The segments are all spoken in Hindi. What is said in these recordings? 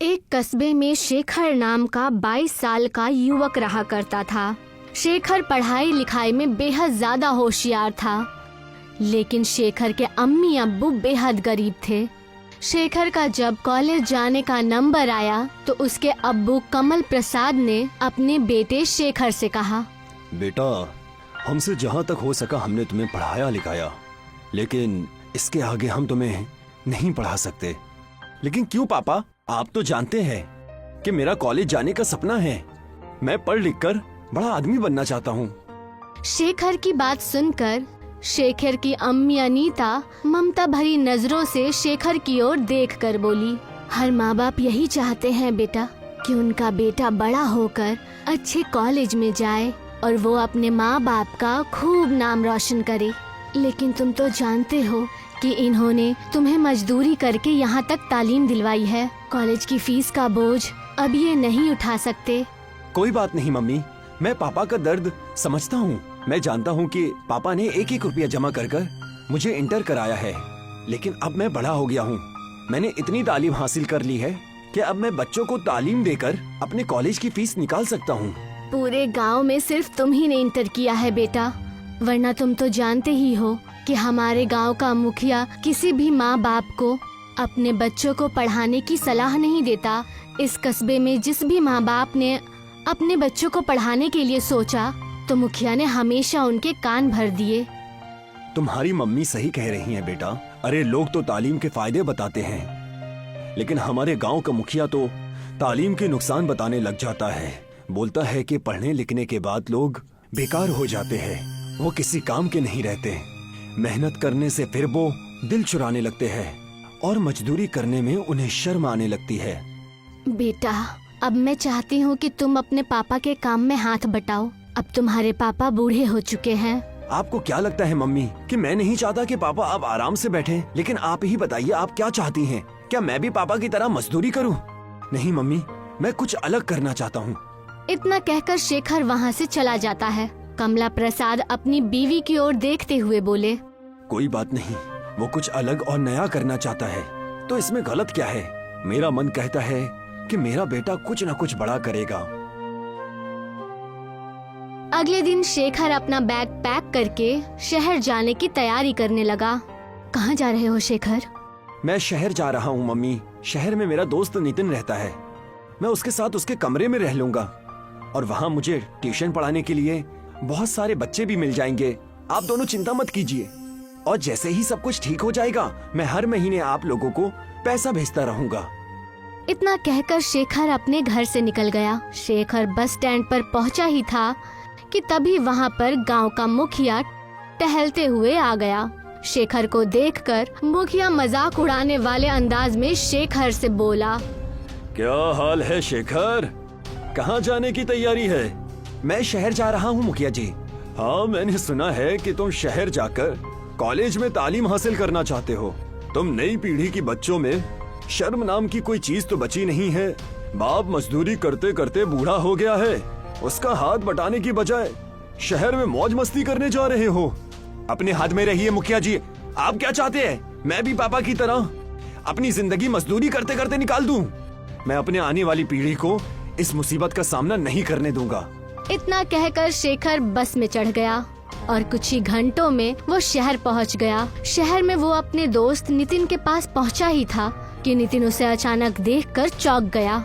एक कस्बे में शेखर नाम का 22 साल का युवक रहा करता था। शेखर पढ़ाई लिखाई में बेहद ज्यादा होशियार था, लेकिन शेखर के अम्मी अब्बू बेहद गरीब थे। शेखर का जब कॉलेज जाने का नंबर आया तो उसके अब्बू कमल प्रसाद ने अपने बेटे शेखर से कहा, बेटा, हमसे जहाँ तक हो सका हमने तुम्हें पढ़ाया लिखाया, लेकिन इसके आगे हम तुम्हें नहीं पढ़ा सकते। लेकिन क्यों पापा? आप तो जानते हैं कि मेरा कॉलेज जाने का सपना है। मैं पढ़ लिख कर बड़ा आदमी बनना चाहता हूँ। शेखर की बात सुनकर शेखर की अम्मी अनीता ममता भरी नजरों से शेखर की ओर देखकर बोली, हर माँ बाप यही चाहते हैं बेटा कि उनका बेटा बड़ा होकर अच्छे कॉलेज में जाए और वो अपने माँ बाप का खूब नाम रोशन करे। लेकिन तुम तो जानते हो कि इन्होंने तुम्हें मजदूरी करके यहाँ तक तालीम दिलवाई है। कॉलेज की फीस का बोझ अब ये नहीं उठा सकते। कोई बात नहीं मम्मी, मैं पापा का दर्द समझता हूँ। मैं जानता हूँ कि पापा ने एक एक रुपया जमा कर कर मुझे इंटर कराया है, लेकिन अब मैं बड़ा हो गया हूँ। मैंने इतनी तालीम हासिल कर ली है कि अब मैं बच्चों को तालीम देकर अपने कॉलेज की फीस निकाल सकता हूँ। पूरे गांव में सिर्फ तुम ही ने इंटर किया है बेटा, वरना तुम तो जानते ही हो कि हमारे गांव का मुखिया किसी भी माँ बाप को अपने बच्चों को पढ़ाने की सलाह नहीं देता। इस कस्बे में जिस भी माँ बाप ने अपने बच्चों को पढ़ाने के लिए सोचा तो मुखिया ने हमेशा उनके कान भर दिए। तुम्हारी मम्मी सही कह रही हैं बेटा। अरे लोग तो तालीम के फायदे बताते हैं, लेकिन हमारे गांव का मुखिया तो तालीम के नुकसान बताने लग जाता है। बोलता है कि पढ़ने लिखने के बाद लोग बेकार हो जाते हैं, वो किसी काम के नहीं रहते। मेहनत करने से फिर वो दिल चुराने लगते हैं और मजदूरी करने में उन्हें शर्म आने लगती है। बेटा, अब मैं चाहती हूँ कि तुम अपने पापा के काम में हाथ बटाओ। अब तुम्हारे पापा बूढ़े हो चुके हैं। आपको क्या लगता है मम्मी कि मैं नहीं चाहता कि पापा अब आराम से बैठें? लेकिन आप ही बताइए, आप क्या चाहती हैं? क्या मैं भी पापा की तरह मजदूरी करूं? नहीं मम्मी, मैं कुछ अलग करना चाहता हूं। इतना कहकर शेखर वहाँ से चला जाता है। कमला प्रसाद अपनी बीवी की ओर देखते हुए बोले, कोई बात नहीं, वो कुछ अलग और नया करना चाहता है तो इसमें गलत क्या है? मेरा मन कहता है कि मेरा बेटा कुछ न कुछ बड़ा करेगा। अगले दिन शेखर अपना बैग पैक करके शहर जाने की तैयारी करने लगा। कहाँ जा रहे हो शेखर? मैं शहर जा रहा हूँ मम्मी। शहर में मेरा दोस्त नितिन रहता है। मैं उसके साथ उसके कमरे में रह लूंगा और वहाँ मुझे ट्यूशन पढ़ाने के लिए बहुत सारे बच्चे भी मिल जाएंगे। आप दोनों चिंता मत कीजिए, और जैसे ही सब कुछ ठीक हो जाएगा मैं हर महीने आप लोगों को पैसा भेजता रहूंगा। इतना कहकर शेखर अपने घर से निकल गया। शेखर बस स्टैंड पर पहुंचा ही था कि तभी वहां पर गांव का मुखिया टहलते हुए आ गया। शेखर को देखकर मुखिया मजाक उड़ाने वाले अंदाज में शेखर से बोला, क्या हाल है शेखर? कहाँ जाने की तैयारी है? मैं शहर जा रहा हूँ मुखिया जी। हाँ, मैंने सुना है कि तुम शहर जाकर कॉलेज में तालीम हासिल करना चाहते हो। तुम नई पीढ़ी की बच्चों में शर्म नाम की कोई चीज तो बची नहीं है। बाप मजदूरी करते करते बूढ़ा हो गया है, उसका हाथ बटाने की बजाय शहर में मौज मस्ती करने जा रहे हो। अपने हाथ में रहिए मुखिया जी। आप क्या चाहते हैं? मैं भी पापा की तरह अपनी जिंदगी मजदूरी करते करते निकाल दूं? मैं अपने आने वाली पीढ़ी को इस मुसीबत का सामना नहीं करने दूंगा। इतना कहकर शेखर बस में चढ़ गया और कुछ ही घंटों में वो शहर पहुंच गया। शहर में वो अपने दोस्त नितिन के पास पहुंचा ही था कि नितिन उसे अचानक देखकर चौंक गया।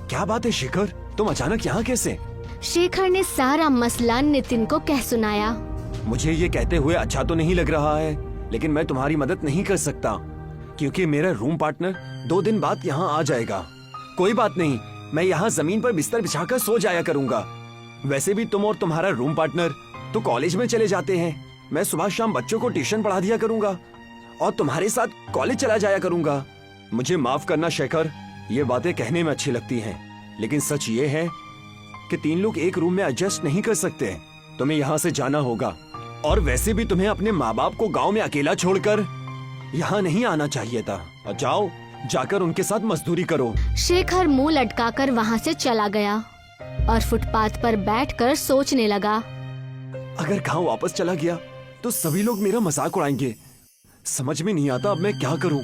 क्या बात है शेखर, तुम अचानक यहाँ कैसे? शेखर ने सारा मसला नितिन को कह सुनाया। मुझे ये कहते हुए अच्छा तो नहीं लग रहा है, लेकिन मैं तुम्हारी मदद नहीं कर सकता क्योंकि मेरा रूम पार्टनर 2 दिन बाद यहाँ आ जाएगा। कोई बात नहीं, मैं यहाँ जमीन पर बिस्तर बिछाकर सो जाया करूँगा। वैसे भी तुम और तुम्हारा रूम पार्टनर तो कॉलेज में चले जाते हैं। मैं सुबह शाम बच्चों को ट्यूशन पढ़ा दिया करूँगा और तुम्हारे साथ कॉलेज चला जाया करूँगा। मुझे माफ करना शेखर, ये बातें कहने में अच्छी लगती हैं, लेकिन सच ये है कि 3 लोग एक रूम में एडजस्ट नहीं कर सकते। तुम्हें यहाँ से जाना होगा, और वैसे भी तुम्हें अपने माँ बाप को गाँव में अकेला छोड़कर यहाँ नहीं आना चाहिए था। जाओ, जाकर उनके साथ मजदूरी करो। शेखर मुंह लटकाकर वहाँ से चला गया और फुटपाथ पर बैठकर सोचने लगा। अगर गाँव वापस चला गया तो सभी लोग मेरा मजाक उड़ाएंगे। समझ में नहीं आता अब मैं क्या करूँ।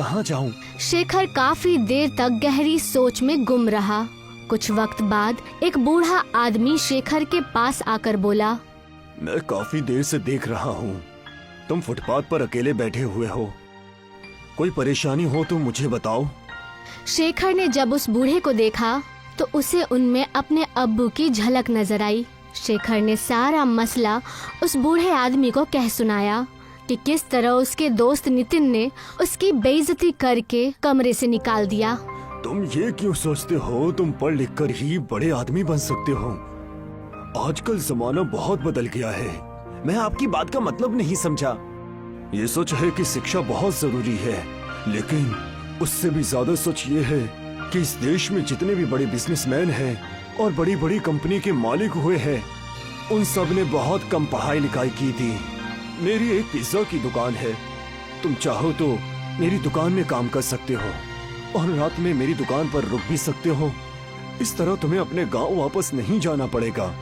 कहाँ जाऊँ? शेखर काफी देर तक गहरी सोच में गुम रहा। कुछ वक्त बाद एक बूढ़ा आदमी शेखर के पास आकर बोला, मैं काफी देर से देख रहा हूँ, तुम फुटपाथ पर अकेले बैठे हुए हो। कोई परेशानी हो तो मुझे बताओ। शेखर ने जब उस बूढ़े को देखा तो उसे उनमें अपने अब्बू की झलक नजर आई। शेखर ने सारा मसला उस बूढ़े आदमी को कह सुनाया कि किस तरह उसके दोस्त नितिन ने उसकी बेइज्जती करके कमरे से निकाल दिया। तुम ये क्यों सोचते हो तुम पढ़ लिख कर ही बड़े आदमी बन सकते हो? आजकल जमाना बहुत बदल गया है। मैं आपकी बात का मतलब नहीं समझा। ये सच है कि शिक्षा बहुत जरूरी है, लेकिन उससे भी ज्यादा सच ये है कि इस देश में जितने भी बड़े बिजनेसमैन हैं और बड़ी बड़ी कंपनी के मालिक हुए हैं, उन सब ने बहुत कम पढ़ाई लिखाई की थी। मेरी एक पिज्जा की दुकान है, तुम चाहो तो मेरी दुकान में काम कर सकते हो और रात में मेरी दुकान पर रुक भी सकते हो। इस तरह तुम्हें अपने गांव वापस नहीं जाना पड़ेगा।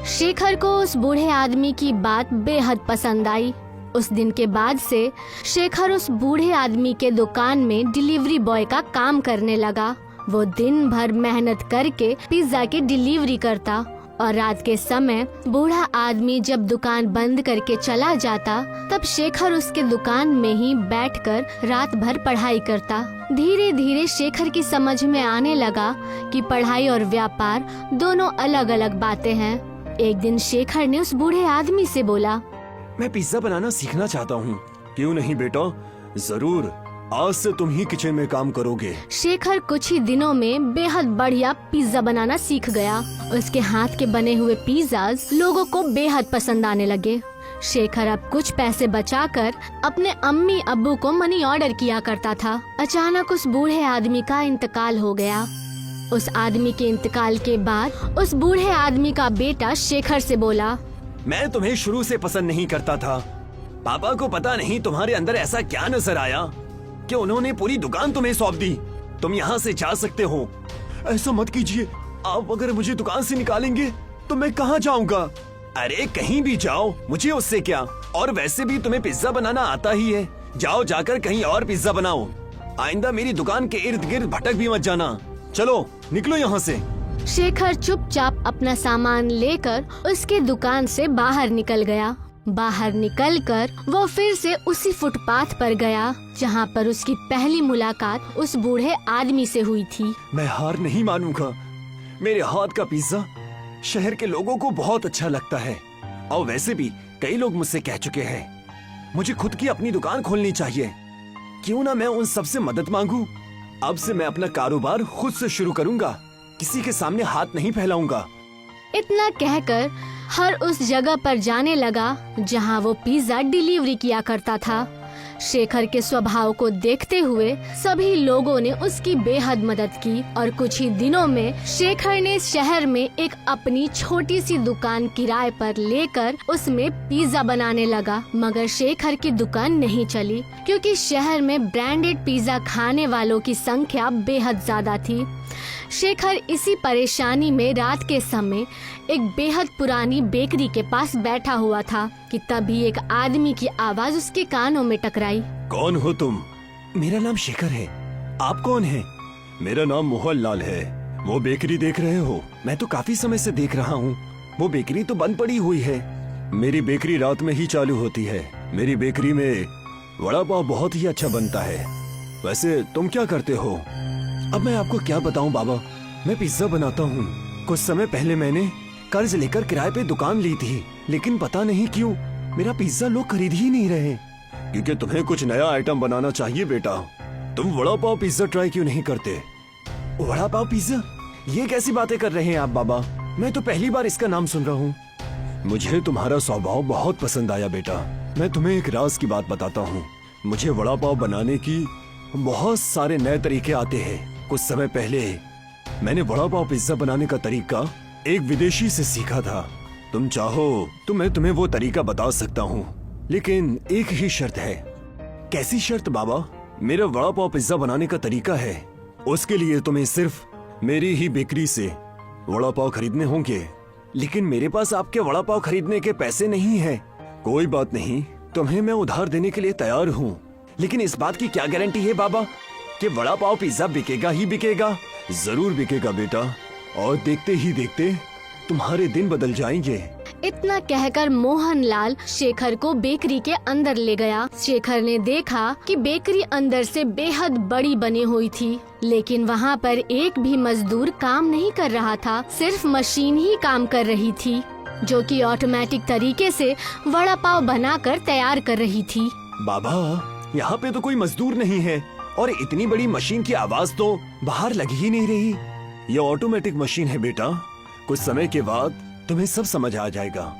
शेखर को उस बूढ़े आदमी की बात बेहद पसंद आई। उस दिन के बाद से शेखर उस बूढ़े आदमी के दुकान में डिलीवरी बॉय का काम करने लगा। वो दिन भर मेहनत करके पिज्जा की डिलीवरी करता और रात के समय बूढ़ा आदमी जब दुकान बंद करके चला जाता तब शेखर उसके दुकान में ही बैठकर रात भर पढ़ाई करता। धीरे धीरे शेखर की समझ में आने लगा कि पढ़ाई और व्यापार दोनों अलग अलग बातें हैं। एक दिन शेखर ने उस बूढ़े आदमी से बोला, मैं पिज्जा बनाना सीखना चाहता हूँ। क्यों नहीं बेटा, जरूर, आज से तुम ही किचन में काम करोगे। शेखर कुछ ही दिनों में बेहद बढ़िया पिज्जा बनाना सीख गया। उसके हाथ के बने हुए पिज्जाज लोगों को बेहद पसंद आने लगे। शेखर अब कुछ पैसे बचाकर अपने अम्मी अब्बू को मनी ऑर्डर किया करता था। अचानक उस बूढ़े आदमी का इंतकाल हो गया। उस आदमी के इंतकाल के बाद उस बूढ़े आदमी का बेटा शेखर से बोला, मैं तुम्हें शुरू से पसंद नहीं करता था। पापा को पता नहीं तुम्हारे अंदर ऐसा क्या नजर आया कि उन्होंने पूरी दुकान तुम्हें सौंप दी। तुम यहाँ से जा सकते हो। ऐसा मत कीजिए, आप अगर मुझे दुकान से निकालेंगे तो मैं कहाँ जाऊँगा? अरे कहीं भी जाओ, मुझे उससे क्या। और वैसे भी तुम्हें पिज्जा बनाना आता ही है। जाओ जाकर कहीं और पिज्जा बनाओ। आइंदा मेरी दुकान के इर्द गिर्द भटक भी मत जाना। चलो निकलो यहाँ से। शेखर चुपचाप अपना सामान लेकर उसके दुकान से बाहर निकल गया। बाहर निकलकर वो फिर से उसी फुटपाथ पर गया जहाँ पर उसकी पहली मुलाकात उस बूढ़े आदमी से हुई थी। मैं हार नहीं मानूंगा। मेरे हाथ का पिज्जा शहर के लोगों को बहुत अच्छा लगता है और वैसे भी कई लोग मुझसे कह चुके हैं मुझे खुद की अपनी दुकान खोलनी चाहिए। क्यों ना मैं उन सबसे मदद मांगू। अब से मैं अपना कारोबार खुद से शुरू करूंगा, किसी के सामने हाथ नहीं फैलाऊंगा। इतना कहकर हर उस जगह पर जाने लगा जहां वो पिज्जा डिलीवरी किया करता था। शेखर के स्वभाव को देखते हुए सभी लोगों ने उसकी बेहद मदद की और कुछ ही दिनों में शेखर ने शहर में एक अपनी छोटी सी दुकान किराए पर लेकर उसमें पिज्जा बनाने लगा। मगर शेखर की दुकान नहीं चली क्योंकि शहर में ब्रांडेड पिज्जा खाने वालों की संख्या बेहद ज्यादा थी। शेखर इसी परेशानी में रात के समय एक बेहद पुरानी बेकरी के पास बैठा हुआ था कि तभी एक आदमी की आवाज उसके कानों में टकराई। कौन हो तुम? मेरा नाम शेखर है। आप कौन हैं? मेरा नाम मोहन लाल है। वो बेकरी देख रहे हो? मैं तो काफी समय से देख रहा हूँ। वो बेकरी तो बंद पड़ी हुई है। मेरी बेकरी रात में ही चालू होती है। मेरी बेकरी में वड़ा पाव बहुत ही अच्छा बनता है। वैसे तुम क्या करते हो? अब मैं आपको क्या बताऊं बाबा, मैं पिज्जा बनाता हूँ। कुछ समय पहले मैंने कर्ज लेकर किराए पे दुकान ली थी, लेकिन पता नहीं क्यों मेरा पिज्जा लोग खरीद ही नहीं रहे। क्योंकि तुम्हें कुछ नया आइटम बनाना चाहिए बेटा। तुम वड़ा पाव पिज्जा ट्राई क्यों नहीं करते? वड़ा पाव पिज्जा? ये कैसी बातें कर रहे हैं आप बाबा? मैं तो पहली बार इसका नाम सुन रहा हूँ। मुझे तुम्हारा स्वभाव बहुत पसंद आया बेटा। मैं तुम्हें एक राज की बात बताता हूँ। मुझे वड़ा पाव बनाने की बहुत सारे नए तरीके आते हैं। कुछ समय पहले मैंने वड़ा पाव पिज्जा बनाने का तरीका एक विदेशी से सीखा था। तुम चाहो तो मैं तुम्हें वो तरीका बता सकता हूँ, लेकिन एक ही शर्त है। कैसी शर्त बाबा? मेरा वड़ा पाव पिज्जा बनाने का तरीका है, उसके लिए तुम्हें सिर्फ मेरी ही बेकरी से वड़ा पाव खरीदने होंगे। लेकिन मेरे पास आपके वड़ा पाव खरीदने के पैसे नहीं है। कोई बात नहीं, तुम्हें मैं उधार देने के लिए तैयार हूँ। लेकिन इस बात की क्या गारंटी है बाबा कि वड़ा पाव पिज्जा बिकेगा ही बिकेगा? जरूर बिकेगा बेटा, और देखते ही देखते तुम्हारे दिन बदल जाएंगे। इतना कहकर मोहनलाल शेखर को बेकरी के अंदर ले गया। शेखर ने देखा कि बेकरी अंदर से बेहद बड़ी बनी हुई थी, लेकिन वहाँ पर एक भी मजदूर काम नहीं कर रहा था। सिर्फ मशीन ही काम कर रही थी, जो कि ऑटोमेटिक तरीके से वड़ा पाव बनाकर तैयार कर रही थी। बाबा, यहाँ पे तो कोई मजदूर नहीं है और इतनी बड़ी मशीन की आवाज तो बाहर लगी ही नहीं रही। ये ऑटोमेटिक मशीन है बेटा, कुछ समय के बाद तुम्हें सब समझ आ जाएगा।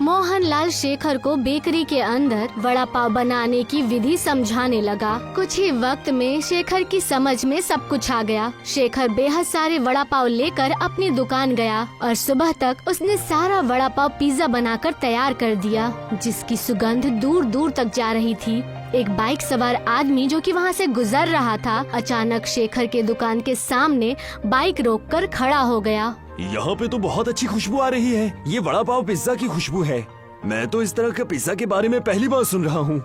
मोहनलाल शेखर को बेकरी के अंदर वड़ा पाव बनाने की विधि समझाने लगा। कुछ ही वक्त में शेखर की समझ में सब कुछ आ गया। शेखर बेहद सारे वड़ा पाव लेकर अपनी दुकान गया और सुबह तक उसने सारा वड़ा पाव पिज्जा बनाकर तैयार कर दिया, जिसकी सुगंध दूर दूर तक जा रही थी। एक बाइक सवार आदमी जो कि वहाँ से गुजर रहा था, अचानक शेखर के दुकान के सामने बाइक रोककर खड़ा हो गया। यहाँ पे तो बहुत अच्छी खुशबू आ रही है। ये वड़ा पाव पिज्जा की खुशबू है। मैं तो इस तरह के पिज्जा के बारे में पहली बार सुन रहा हूँ।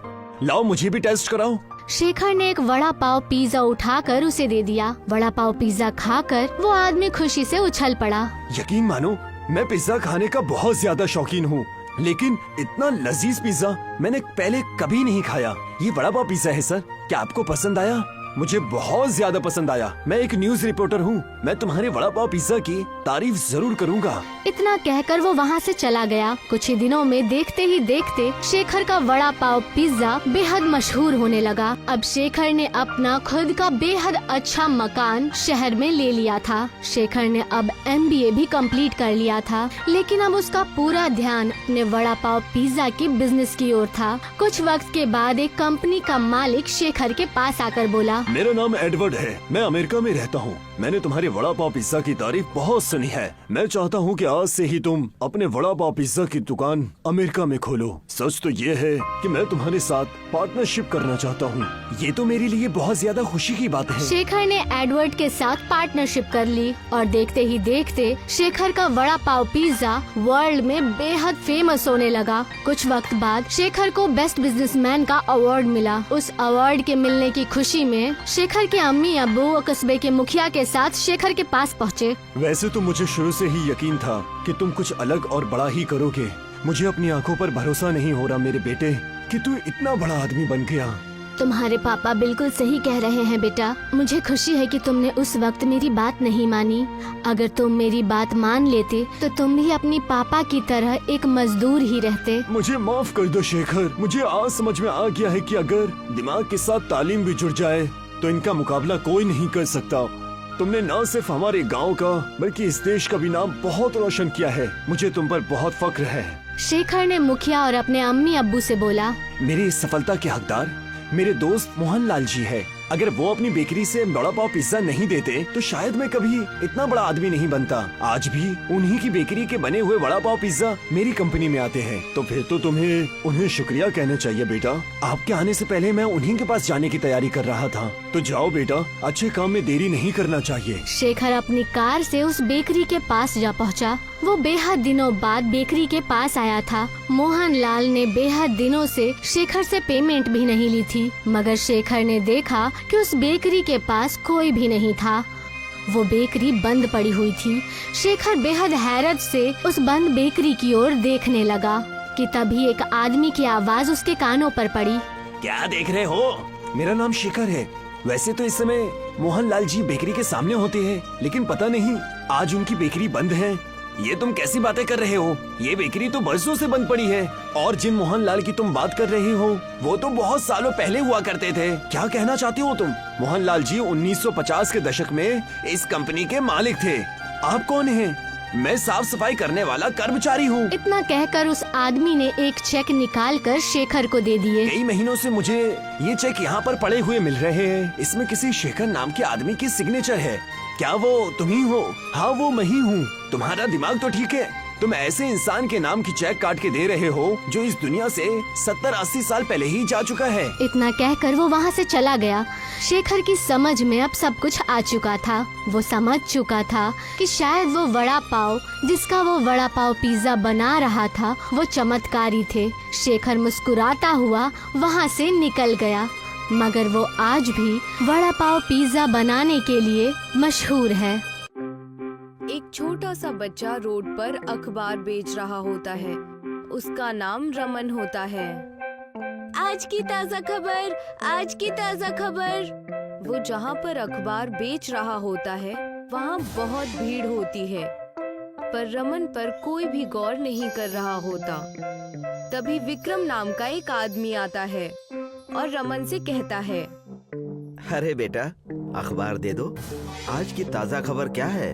लाओ मुझे भी टेस्ट कराओ। शेखर ने एक वड़ा पाव पिज्जा उठाकर उसे दे दिया। वड़ा पाव पिज्जा खाकर वो आदमी खुशी से उछल पड़ा। यकीन मानो, मैं पिज्जा खाने का बहुत ज्यादा शौकीन हूँ, लेकिन इतना लजीज पिज्जा मैंने पहले कभी नहीं खाया। ये वड़ा पाव पिज्जा है सर, क्या आपको पसंद आया? मुझे बहुत ज्यादा पसंद आया। मैं एक न्यूज रिपोर्टर हूँ, मैं तुम्हारे वड़ा पाव पिज्जा की तारीफ जरूर करूँगा। इतना कहकर वो वहाँ से चला गया। कुछ ही दिनों में देखते ही देखते शेखर का वड़ा पाव पिज्जा बेहद मशहूर होने लगा। अब शेखर ने अपना खुद का बेहद अच्छा मकान शहर में ले लिया था। शेखर ने अब MBA भी कंप्लीट कर लिया था, लेकिन अब उसका पूरा ध्यान अपने वड़ा पाव पिज्जा के बिजनेस की ओर था। कुछ वक्त के बाद एक कंपनी का मालिक शेखर के पास आकर बोला, मेरा नाम एडवर्ड है, मैं अमेरिका में रहता हूँ। मैंने तुम्हारे वड़ा पाव पिज्जा की तारीफ बहुत सुनी है। मैं चाहता हूँ कि आज से ही तुम अपने वड़ा पाव पिज्जा की दुकान अमेरिका में खोलो। सच तो ये है कि मैं तुम्हारे साथ पार्टनरशिप करना चाहता हूँ। ये तो मेरे लिए बहुत ज्यादा खुशी की बात है। शेखर ने एडवर्ड के साथ पार्टनरशिप कर ली और देखते ही देखते शेखर का वड़ा पाव पिज्जा वर्ल्ड में बेहद फेमस होने लगा। कुछ वक्त बाद शेखर को बेस्ट बिजनेसमैन का अवार्ड मिला। उस अवार्ड के मिलने की खुशी में शेखर के अम्मी अब्बू और कस्बे के मुखिया के साथ शेखर के पास पहुँचे। वैसे तो मुझे शुरू से ही यकीन था कि तुम कुछ अलग और बड़ा ही करोगे। मुझे अपनी आंखों पर भरोसा नहीं हो रहा मेरे बेटे कि तू इतना बड़ा आदमी बन गया। तुम्हारे पापा बिल्कुल सही कह रहे हैं बेटा। मुझे खुशी है कि तुमने उस वक्त मेरी बात नहीं मानी। अगर तुम मेरी बात मान लेते तो तुम भी अपनी पापा की तरह एक मजदूर ही रहते। मुझे माफ कर दो शेखर। मुझे आज समझ में आ गया है कि अगर दिमाग के साथ तालीम भी जुड़ जाए तो इनका मुकाबला कोई नहीं कर सकता। तुमने न सिर्फ हमारे गांव का बल्कि इस देश का भी नाम बहुत रोशन किया है। मुझे तुम पर बहुत फक्र है। शेखर ने मुखिया और अपने अम्मी अब्बू से बोला, मेरी इस सफलता के हकदार मेरे दोस्त मोहनलाल जी है। अगर वो अपनी बेकरी से वड़ा पाव पिज्जा नहीं देते तो शायद मैं कभी इतना बड़ा आदमी नहीं बनता। आज भी उन्हीं की बेकरी के बने हुए वड़ा पाव पिज्जा मेरी कंपनी में आते हैं। तो फिर तो तुम्हें उन्हें शुक्रिया कहना चाहिए बेटा। आपके आने से पहले मैं उन्हीं के पास जाने की तैयारी कर रहा था। तो जाओ बेटा, अच्छे काम में देरी नहीं करना चाहिए। शेखर अपनी कार से उस बेकरी के पास जा पहुंचा। वो बेहद दिनों बाद बेकरी के पास आया था। मोहनलाल ने बेहद दिनों से शेखर से पेमेंट भी नहीं ली थी, मगर शेखर ने देखा कि उस बेकरी के पास कोई भी नहीं था। वो बेकरी बंद पड़ी हुई थी। शेखर बेहद हैरत से उस बंद बेकरी की ओर देखने लगा कि तभी एक आदमी की आवाज उसके कानों पर पड़ी। क्या देख रहे हो? मेरा नाम शेखर है। वैसे तो इस समय मोहनलाल जी बेकरी के सामने होते हैं, लेकिन पता नहीं आज उनकी बेकरी बंद है। ये तुम कैसी बातें कर रहे हो? ये बेकरी तो बरसों से बंद पड़ी है और जिन मोहनलाल की तुम बात कर रहे हो वो तो बहुत सालों पहले हुआ करते थे। क्या कहना चाहते हो तुम? मोहनलाल जी 1950 के दशक में इस कंपनी के मालिक थे। आप कौन हैं? मैं साफ सफाई करने वाला कर्मचारी हूँ। इतना कहकर उस आदमी ने एक चेक निकालकर शेखर को दे दिए। कई महीनों से मुझे ये चेक यहाँ पर पड़े हुए मिल रहे हैं। इसमें किसी शेखर नाम के आदमी की सिग्नेचर है। क्या वो तुम ही हो? हाँ, वो मैं ही हूँ। तुम्हारा दिमाग तो ठीक है। तुम ऐसे इंसान के नाम की चेक काट के दे रहे हो जो इस दुनिया से 70-80 साल पहले ही जा चुका है। इतना कहकर वो वहाँ से चला गया। शेखर की समझ में अब सब कुछ आ चुका था। वो समझ चुका था कि शायद वो वड़ा पाव जिसका वो वड़ा पाव पिज्जा बना रहा था वो चमत्कारी थे। शेखर मुस्कुराता हुआ वहाँ से निकल गया। मगर वो आज भी वड़ा पाव पिज्जा बनाने के लिए मशहूर है। एक छोटा सा बच्चा रोड पर अखबार बेच रहा होता है। उसका नाम रमन होता है। आज की ताजा खबर, आज की ताजा खबर। वो जहाँ पर अखबार बेच रहा होता है वहाँ बहुत भीड़ होती है, पर रमन पर कोई भी गौर नहीं कर रहा होता। तभी विक्रम नाम का एक आदमी आता है और रमन से कहता है, अरे बेटा, अखबार दे दो। आज की ताजा खबर क्या है?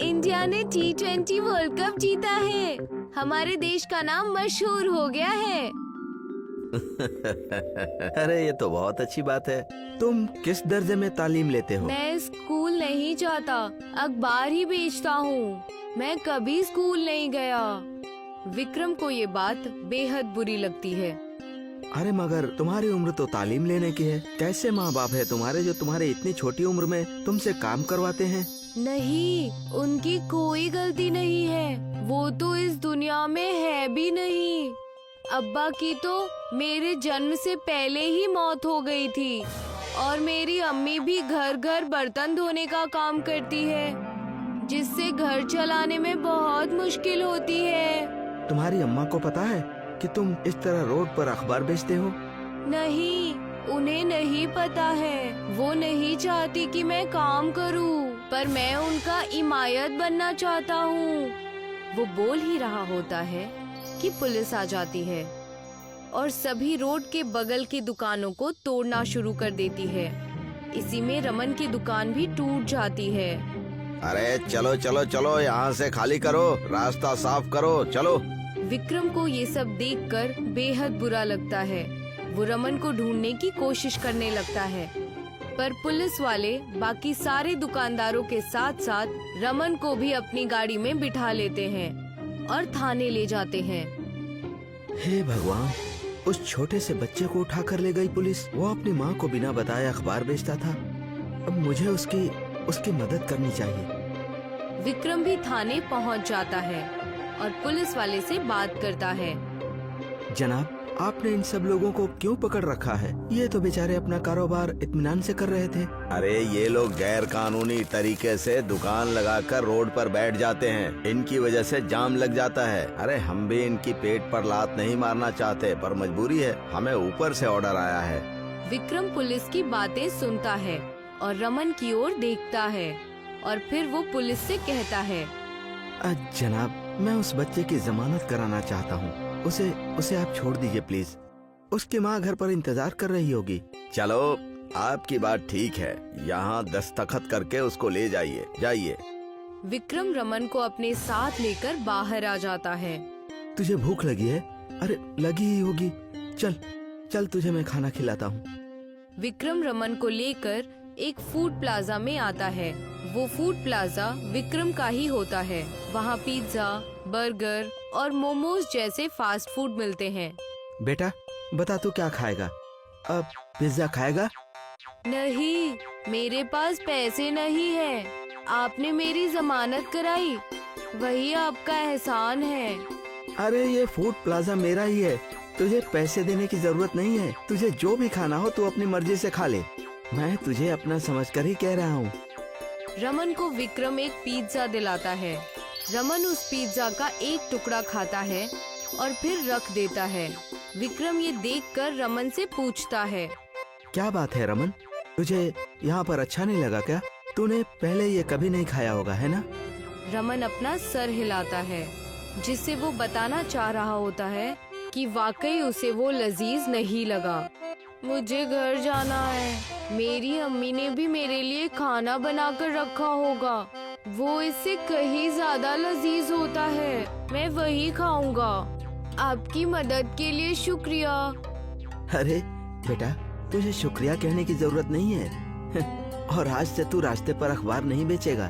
इंडिया ने T20 वर्ल्ड कप जीता है। हमारे देश का नाम मशहूर हो गया है। अरे ये तो बहुत अच्छी बात है। तुम किस दर्जे में तालीम लेते हो? मैं स्कूल नहीं जाता, अखबार ही बेचता हूँ। मैं कभी स्कूल नहीं गया। विक्रम को ये बात बेहद बुरी लगती है। अरे मगर तुम्हारी उम्र तो तालीम लेने की है। कैसे माँ बाप है तुम्हारे जो तुम्हारे इतनी छोटी उम्र में तुमसे काम करवाते हैं? नहीं, उनकी कोई गलती नहीं है। वो तो इस दुनिया में है भी नहीं। अब्बा की तो मेरे जन्म से पहले ही मौत हो गई थी और मेरी अम्मी भी घर घर बर्तन धोने का काम करती है, जिससे घर चलाने में बहुत मुश्किल होती है। तुम्हारी अम्मा को पता है कि तुम इस तरह रोड पर अखबार बेचते हो? नहीं, उन्हें नहीं पता है। वो नहीं चाहती कि मैं काम करूं, पर मैं उनका इमायत बनना चाहता हूं। वो बोल ही रहा होता है कि पुलिस आ जाती है और सभी रोड के बगल की दुकानों को तोड़ना शुरू कर देती है। इसी में रमन की दुकान भी टूट जाती है। अरे चलो चलो चलो, यहाँ से खाली करो, रास्ता साफ करो, चलो। विक्रम को ये सब देखकर बेहद बुरा लगता है। वो रमन को ढूंढने की कोशिश करने लगता है, पर पुलिस वाले बाकी सारे दुकानदारों के साथ साथ रमन को भी अपनी गाड़ी में बिठा लेते हैं और थाने ले जाते हैं। हे भगवान, उस छोटे से बच्चे को उठा कर ले गई पुलिस। वो अपनी माँ को बिना बताए अखबार बेचता था। अब मुझे उसकी मदद करनी चाहिए। विक्रम भी थाने पहुंच जाता है और पुलिस वाले से बात करता है। जनाब, आपने इन सब लोगों को क्यों पकड़ रखा है? ये तो बेचारे अपना कारोबार इत्मीनान से कर रहे थे। अरे ये लोग गैर कानूनी तरीके से दुकान लगाकर रोड पर बैठ जाते हैं। इनकी वजह से जाम लग जाता है। अरे हम भी इनकी पेट पर लात नहीं मारना चाहते, पर मजबूरी है, हमें ऊपर से ऑर्डर आया है। विक्रम पुलिस की बातें सुनता है और रमन की ओर देखता है और फिर वो पुलिस से कहता है, जनाब, मैं उस बच्चे की जमानत कराना चाहता हूँ। उसे आप छोड़ दीजिए प्लीज। उसकी माँ घर पर इंतजार कर रही होगी। चलो, आपकी बात ठीक है। यहाँ दस्तखत करके उसको ले जाइए, जाइए। विक्रम रमन को अपने साथ लेकर बाहर आ जाता है। तुझे भूख लगी है? अरे लगी ही होगी। चल चल, तुझे मैं खाना खिलाता हूँ। विक्रम रमन को लेकर एक फूड प्लाजा में आता है। वो फूड प्लाजा विक्रम का ही होता है। वहाँ पिज्जा, बर्गर और मोमोज जैसे फास्ट फूड मिलते हैं। बेटा बता, तू क्या खाएगा? अब पिज्जा खाएगा? नहीं, मेरे पास पैसे नहीं है। आपने मेरी जमानत कराई, वही आपका एहसान है। अरे ये फूड प्लाजा मेरा ही है, तुझे पैसे देने की जरूरत नहीं है। तुझे जो भी खाना हो तू अपनी मर्जी से खा ले। मैं तुझे अपना समझकर ही कह रहा हूँ। रमन को विक्रम एक पिज्जा दिलाता है। रमन उस पिज्जा का एक टुकड़ा खाता है और फिर रख देता है। विक्रम ये देखकर रमन से पूछता है, क्या बात है रमन, तुझे यहाँ पर अच्छा नहीं लगा क्या? तूने पहले ये कभी नहीं खाया होगा, है ना? रमन अपना सर हिलाता है, जिससे वो बताना चाह रहा होता है कि वाकई उसे वो लजीज नहीं लगा। मुझे घर जाना है। मेरी अम्मी ने भी मेरे लिए खाना बनाकर रखा होगा। वो इससे कहीं ज्यादा लजीज होता है। मैं वही खाऊंगा। आपकी मदद के लिए शुक्रिया। अरे बेटा, तुझे शुक्रिया कहने की जरूरत नहीं है। और आज से तू रास्ते पर अखबार नहीं बेचेगा।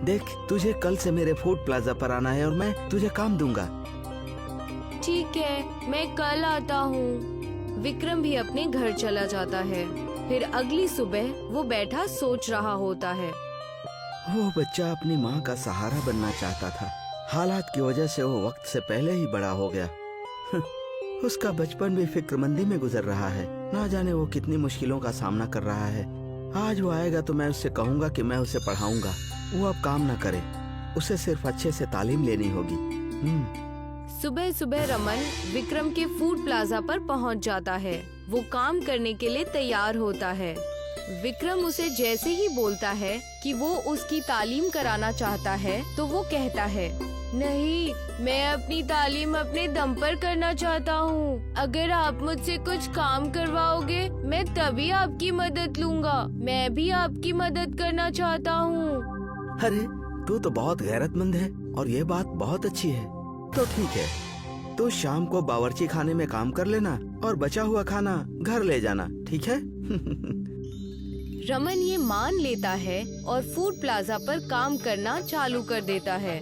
देख, तुझे कल से मेरे फूड प्लाजा पर आना है और मैं तुझे काम दूंगा। ठीक है, मैं कल आता हूँ। विक्रम भी अपने घर चला जाता है। फिर अगली सुबह वो बैठा सोच रहा होता है। वो बच्चा अपनी माँ का सहारा बनना चाहता था। हालात की वजह से वो वक्त से पहले ही बड़ा हो गया। उसका बचपन भी फिक्रमंदी में गुजर रहा है। ना जाने वो कितनी मुश्किलों का सामना कर रहा है। आज वो आएगा तो मैं उससे कहूँगा कि मैं उसे पढ़ाऊंगा। वो अब काम न करे, उसे सिर्फ अच्छे से तालीम लेनी होगी। सुबह सुबह रमन विक्रम के फूड प्लाजा पर पहुंच जाता है। वो काम करने के लिए तैयार होता है। विक्रम उसे जैसे ही बोलता है कि वो उसकी तालीम कराना चाहता है तो वो कहता है, नहीं, मैं अपनी तालीम अपने दम पर करना चाहता हूँ। अगर आप मुझसे कुछ काम करवाओगे मैं तभी आपकी मदद लूँगा। मैं भी आपकी मदद करना चाहता हूँ। अरे तू तो बहुत गैरतमंद है और ये बात बहुत अच्छी है। तो ठीक है, तो शाम को बावर्ची खाने में काम कर लेना और बचा हुआ खाना घर ले जाना, ठीक है? रमन ये मान लेता है और फूड प्लाजा पर काम करना चालू कर देता है।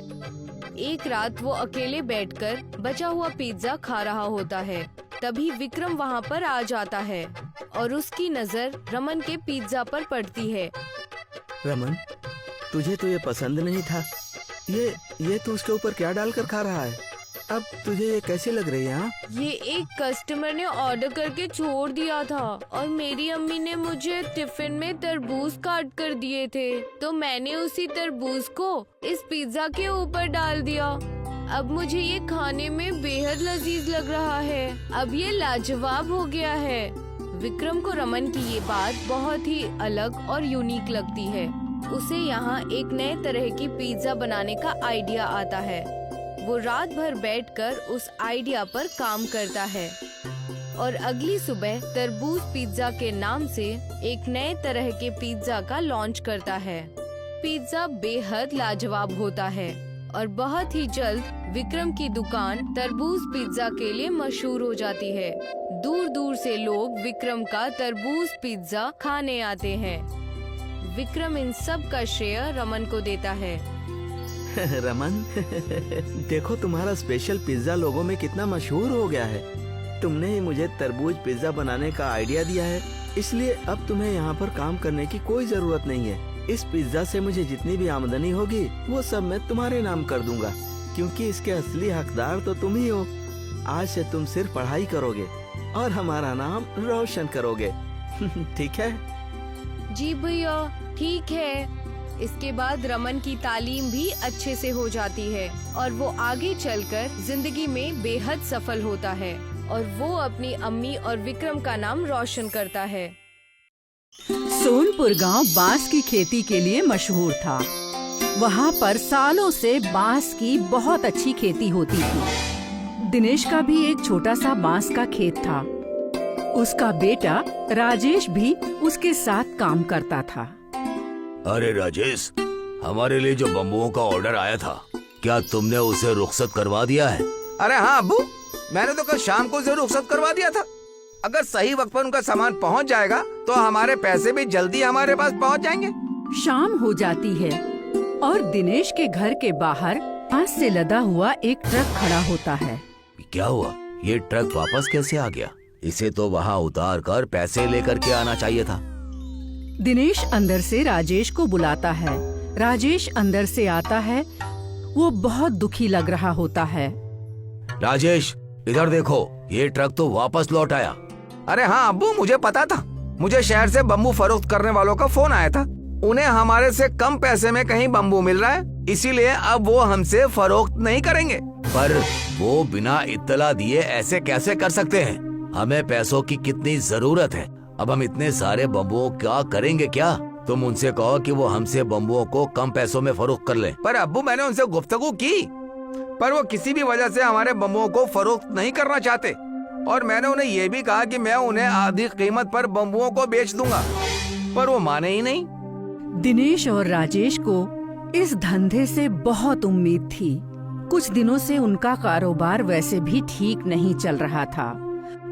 एक रात वो अकेले बैठकर बचा हुआ पिज्जा खा रहा होता है। तभी विक्रम वहाँ पर आ जाता है और उसकी नजर रमन के पिज्जा पर पड़ती है। रमन, तुझे तो ये पसंद नहीं था। ये तू उसके ऊपर क्या डालकर खा रहा है? अब तुझे ये कैसे लग रही है? हाँ? ये एक कस्टमर ने ऑर्डर करके छोड़ दिया था और मेरी अम्मी ने मुझे टिफिन में तरबूज काट कर दिए थे, तो मैंने उसी तरबूज को इस पिज्जा के ऊपर डाल दिया। अब मुझे ये खाने में बेहद लजीज लग रहा है। अब ये लाजवाब हो गया है। विक्रम को रमन की ये बात बहुत ही अलग और यूनिक लगती है। उसे यहाँ एक नए तरह की पिज्जा बनाने का आइडिया आता है। वो रात भर बैठकर उस आइडिया पर काम करता है और अगली सुबह तरबूज पिज्जा के नाम से एक नए तरह के पिज्जा का लॉन्च करता है। पिज्जा बेहद लाजवाब होता है और बहुत ही जल्द विक्रम की दुकान तरबूज पिज्जा के लिए मशहूर हो जाती है। दूर दूर से लोग विक्रम का तरबूज पिज्जा खाने आते हैं। विक्रम इन सब का श्रेय रमन को देता है। रमन, देखो तुम्हारा स्पेशल पिज्जा लोगों में कितना मशहूर हो गया है। तुमने ही मुझे तरबूज पिज्जा बनाने का आइडिया दिया है, इसलिए अब तुम्हें यहाँ पर काम करने की कोई जरूरत नहीं है। इस पिज्जा से मुझे जितनी भी आमदनी होगी वो सब मैं तुम्हारे नाम कर दूंगा, क्योंकि इसके असली हकदार तो तुम ही हो। आज से तुम सिर्फ पढ़ाई करोगे और हमारा नाम रोशन करोगे। ठीक है? जी भैया, ठीक है। इसके बाद रमन की तालीम भी अच्छे से हो जाती है और वो आगे चलकर जिंदगी में बेहद सफल होता है और वो अपनी अम्मी और विक्रम का नाम रोशन करता है। सोनपुर गांव बांस की खेती के लिए मशहूर था। वहां पर सालों से बांस की बहुत अच्छी खेती होती थी। दिनेश का भी एक छोटा सा बांस का खेत था। उसका बेटा राजेश भी उसके साथ काम करता था। अरे राजेश, हमारे लिए जो बम्बुओं का ऑर्डर आया था, क्या तुमने उसे रुखसत करवा दिया है? अरे हाँ अब्बू, मैंने तो कल शाम को उसे रुखसत करवा दिया था। अगर सही वक्त पर उनका सामान पहुंच जाएगा तो हमारे पैसे भी जल्दी हमारे पास पहुंच जाएंगे। शाम हो जाती है और दिनेश के घर के बाहर बांस से लदा हुआ एक ट्रक खड़ा होता है। क्या हुआ? ये ट्रक वापस कैसे आ गया? इसे तो वहाँ उतार कर पैसे लेकर के आना चाहिए था। दिनेश अंदर से राजेश को बुलाता है। राजेश अंदर से आता है। वो बहुत दुखी लग रहा होता है। राजेश, इधर देखो, ये ट्रक तो वापस लौट आया। अरे हाँ अब्बू, मुझे पता था। मुझे शहर से बम्बू फरोख्त करने वालों का फोन आया था। उन्हें हमारे से कम पैसे में कहीं बम्बू मिल रहा है, इसीलिए अब वो हमसे फरोख्त नहीं करेंगे। पर वो बिना इत्तला दिए ऐसे कैसे कर सकते हैं? हमें पैसों की कितनी जरूरत है। अब हम इतने सारे बम्बुओं का करेंगे क्या? तुम उनसे कहो कि वो हमसे बम्बुओं को कम पैसों में फरोख्त कर लें। पर अब्बू, मैंने उनसे गुफ्तगू की, पर वो किसी भी वजह से हमारे बम्बुओं को फरोख्त नहीं करना चाहते। और मैंने उन्हें ये भी कहा कि मैं उन्हें आधी कीमत पर बम्बुओं को बेच दूंगा, पर वो माने ही नहीं। दिनेश और राजेश को इस धंधे से बहुत उम्मीद थी। कुछ दिनों से उनका कारोबार वैसे भी ठीक नहीं चल रहा था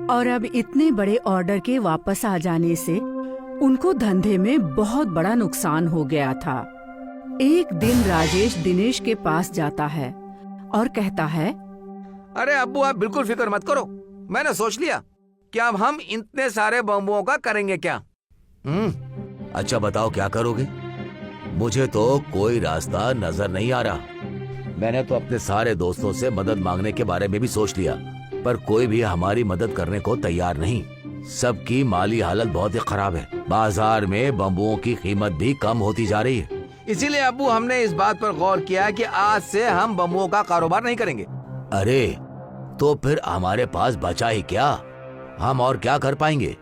और अब इतने बड़े ऑर्डर के वापस आ जाने से उनको धंधे में बहुत बड़ा नुकसान हो गया था। एक दिन राजेश दिनेश के पास जाता है और कहता है, अरे अब्बू, आप बिल्कुल फिक्र मत करो। मैंने सोच लिया कि अब हम इतने सारे बम्बुओं का करेंगे क्या। अच्छा बताओ, क्या करोगे? मुझे तो कोई रास्ता नजर नहीं आ रहा। मैंने तो अपने सारे दोस्तों से मदद मांगने के बारे में भी सोच लिया, पर कोई भी हमारी मदद करने को तैयार नहीं। सबकी माली हालत बहुत ही खराब है। बाजार में बम्बुओं की कीमत भी कम होती जा रही है। इसीलिए अब्बू हमने इस बात पर गौर किया कि आज से हम बम्बुओं का कारोबार नहीं करेंगे। अरे तो फिर हमारे पास बचा ही क्या? हम और क्या कर पाएंगे?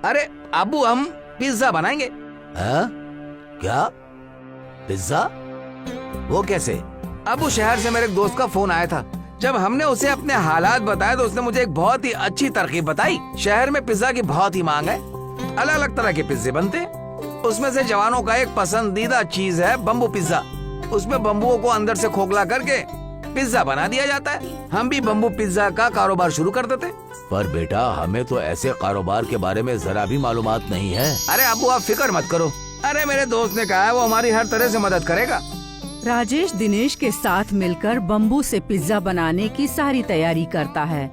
अरे अब्बू हम पिज्जा बनाएंगे। हाँ? क्या पिज्जा? वो कैसे? अब्बू शहर से मेरे एक दोस्त का फोन आया था। जब हमने उसे अपने हालात बताए तो उसने मुझे एक बहुत ही अच्छी तरकीब बताई। शहर में पिज्जा की बहुत ही मांग है, अलग अलग तरह के पिज्जे बनते हैं। उसमें से जवानों का एक पसंदीदा चीज है बम्बू पिज्जा। उसमें बम्बुओं को अंदर से खोखला करके पिज्जा बना दिया जाता है। हम भी बम्बू पिज्जा का कारोबार शुरू कर देते। पर बेटा हमें तो ऐसे कारोबार के बारे में जरा भी मालूमात नहीं है। अरे अब्बू आप फिक्र मत करो। अरे मेरे दोस्त ने कहा है वो हमारी हर तरह से मदद करेगा। राजेश दिनेश के साथ मिलकर बम्बू से पिज्जा बनाने की सारी तैयारी करता है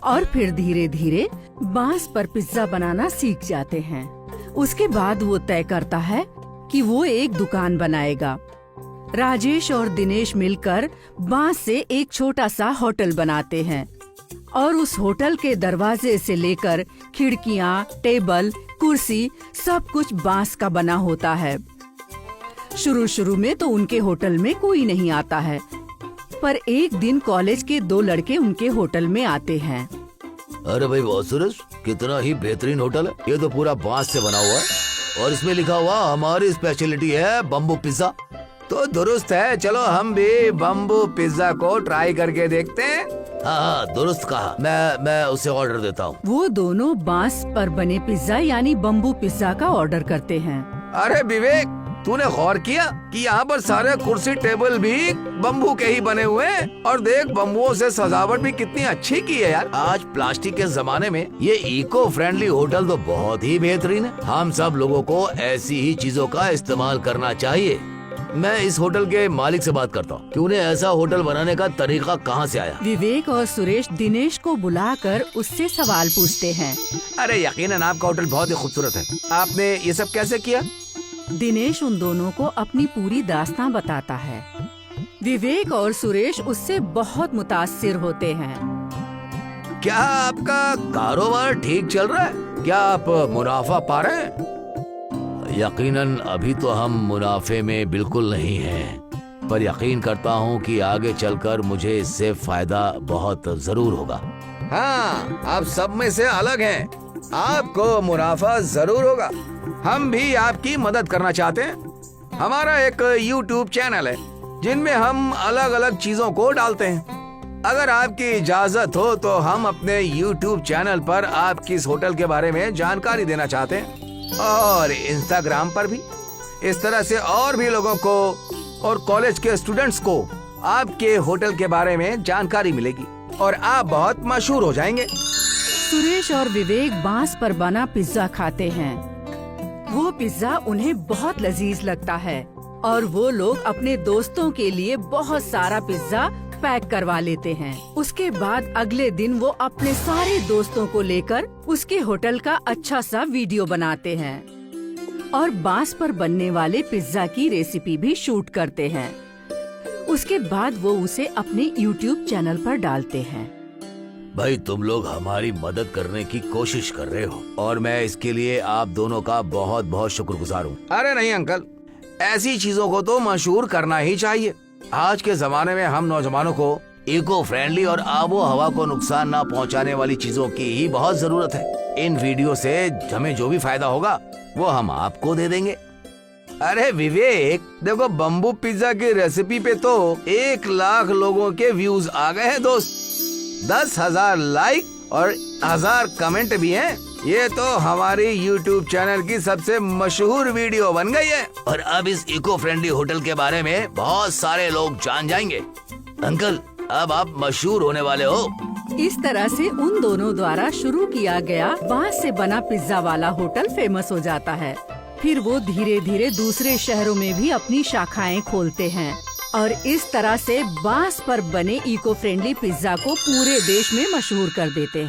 और फिर धीरे धीरे बांस पर पिज्जा बनाना सीख जाते हैं। उसके बाद वो तय करता है कि वो एक दुकान बनाएगा। राजेश और दिनेश मिलकर बांस से एक छोटा सा होटल बनाते हैं और उस होटल के दरवाजे से लेकर खिड़कियां, टेबल, कुर्सी सब कुछ बांस का बना होता है। शुरू में तो उनके होटल में कोई नहीं आता है, पर एक दिन कॉलेज के 2 लड़के उनके होटल में आते हैं। अरे भाई बहुत सुरेश, कितना ही बेहतरीन होटल है। ये तो पूरा बांस से बना हुआ है और इसमें लिखा हुआ हमारी स्पेशलिटी है बम्बू पिज्जा। तो दुरुस्त है, चलो हम भी बम्बू पिज्जा को ट्राई करके देखते हैं। हाँ दुरुस्त कहा। मैं उसे ऑर्डर देता हूँ। वो दोनों बांस पर बने पिज्जा यानी बम्बू पिज्जा का ऑर्डर करते हैं। अरे विवेक, तूने गौर किया कि यहाँ पर सारे कुर्सी टेबल भी बम्बू के ही बने हुए हैं और देख बम्बुओं से सजावट भी कितनी अच्छी की है यार। आज प्लास्टिक के जमाने में ये इको फ्रेंडली होटल तो बहुत ही बेहतरीन है। हम सब लोगों को ऐसी ही चीजों का इस्तेमाल करना चाहिए। मैं इस होटल के मालिक से बात करता हूँ कि उन्हें ऐसा होटल बनाने का तरीका कहाँ से आया। विवेक और सुरेश दिनेश को बुलाकर उससे सवाल पूछते हैं। अरे यकीनन आपका होटल बहुत ही खूबसूरत है। आपने ये सब कैसे किया? दिनेश उन दोनों को अपनी पूरी दास्तां बताता है। विवेक और सुरेश उससे बहुत मुतासिर होते हैं। क्या आपका कारोबार ठीक चल रहा है? क्या आप मुनाफा पा रहे हैं? यकीनन अभी तो हम मुनाफे में बिल्कुल नहीं हैं, पर यकीन करता हूँ कि आगे चलकर मुझे इससे फायदा बहुत जरूर होगा। हाँ, आप सब में से अलग हैं। आपको मुनाफा जरूर होगा। हम भी आपकी मदद करना चाहते हैं। हमारा एक YouTube चैनल है जिनमें हम अलग अलग चीजों को डालते हैं। अगर आपकी इजाजत हो तो हम अपने YouTube चैनल पर आपकी इस होटल के बारे में जानकारी देना चाहते हैं और Instagram पर भी। इस तरह से और भी लोगों को और कॉलेज के स्टूडेंट्स को आपके होटल के बारे में जानकारी मिलेगी और आप बहुत मशहूर हो जाएंगे। सुरेश और विवेक बांस पर बना पिज्जा खाते हैं। वो पिज्जा उन्हें बहुत लजीज लगता है और वो लोग अपने दोस्तों के लिए बहुत सारा पिज्जा पैक करवा लेते हैं। उसके बाद अगले दिन वो अपने सारे दोस्तों को लेकर उसके होटल का अच्छा सा वीडियो बनाते हैं और बांस पर बनने वाले पिज्जा की रेसिपी भी शूट करते हैं। उसके बाद वो उसे अपने YouTube चैनल पर डालते हैं। भाई तुम लोग हमारी मदद करने की कोशिश कर रहे हो और मैं इसके लिए आप दोनों का बहुत बहुत शुक्रगुजार हूँ। अरे नहीं अंकल, ऐसी चीजों को तो मशहूर करना ही चाहिए। आज के जमाने में हम नौजवानों को इको फ्रेंडली और आबो हवा को नुकसान ना पहुंचाने वाली चीजों की ही बहुत जरूरत है। इन वीडियो से हमें जो भी फायदा होगा वो हम आपको दे देंगे। अरे विवेक, देखो बम्बू पिज्जा की रेसिपी पे तो 1 लाख लोगों के व्यूज आ गए हैं दोस्त। 10,000 लाइक और 1000 कमेंट भी हैं। ये तो हमारी YouTube चैनल की सबसे मशहूर वीडियो बन गई है और अब इस इको फ्रेंडली होटल के बारे में बहुत सारे लोग जान जाएंगे। अंकल अब आप मशहूर होने वाले हो। इस तरह से उन दोनों द्वारा शुरू किया गया बांस से बना पिज्जा वाला होटल फेमस हो जाता है। फिर वो धीरे धीरे दूसरे शहरों में भी अपनी शाखाएं खोलते हैं और इस तरह से बांस पर बने इको फ्रेंडली पिज्जा को पूरे देश में मशहूर कर देते हैं।